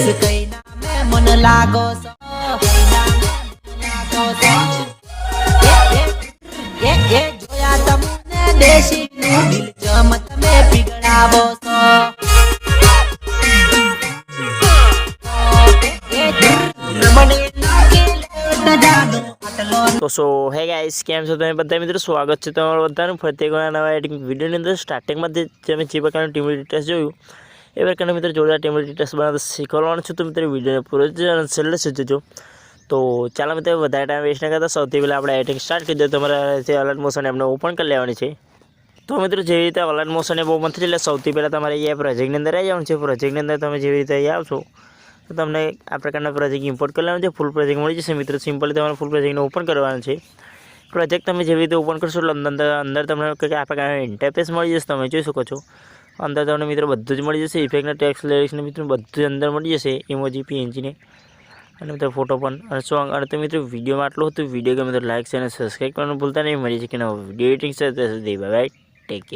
देश कई नामे मन लागो सो ए जोया तमने देशी नु दिल जमत में पिघलावो सो तो सो है गाइस केम छो તમે બધા મિત્રો સ્વાગત છે તમારું બધાનું ફરી એકવાર નવા એડિટિંગ વિડિયોની અંદર સ્ટાર્ટિંગમાં તમે જે પ્રકારનું ટીમ ડિટેલ્સ જોયું એ પ્રકારના મિત્રો જોરદાર ટીમ ડિટેલ્સ બનાવતા શીખવાડવાનું છું તો મિત્રો વિડિયોને પૂરો છેલ્લે સુધી જોજો તો ચાલો મિત્રો વધારે ટાઈમ વેસ્ટ ન કરતા સૌથી પહેલાં આપણે એડિટિંગ સ્ટાર્ટ કરી દઈએ તમારે જે અલર્ટ મોશન એમને ઓપન કરી લેવાની છે તો મિત્રો જેવી રીતે અલર્ટ મોશન એ બહુ મત એટલે સૌથી પહેલાં તમારે અહીંયા પ્રોજેક્ટની અંદર આવી જવાનું છે પ્રોજેક્ટની અંદર તમે જેવી રીતે અહીંયા આવશો તો તમને આ પ્રકારના પ્રોજેક્ટ ઇમ્પોર્ટ કરી લેવાનું છે ફૂલ પ્રોજેક્ટ મળી જશે મિત્રો સિમ્પલી તમારે ફૂલ પ્રોજેક્ટને ઓપન કરવાનું છે પ્રોજેક્ટ તમે જેવી રીતે ઓપન કરશો એટલે અંદર તમને કંઈક આ પ્રકારનું ઇન્ટરફેસ મળી જશે તમે જોઈ શકો છો અંદર તમને મિત્રો બધું જ મળી જશે ઇફેક્ટના ટેક્સ લિરિક્સને મિત્રો બધું જ અંદર મળી જશે ઇમોજી પીએનજીને અને મિત્રો ફોટો પણ અને સોંગ અને તો મિત્રો વિડીયોમાં આટલું હતું વિડીયો ગમે તો લાઈક છે અને સબસ્ક્રાઈબ કરવાનું ભૂલતા નહીં મળી છે કે વિડીયો એડિટિંગ સાથે બાય ટેક કેર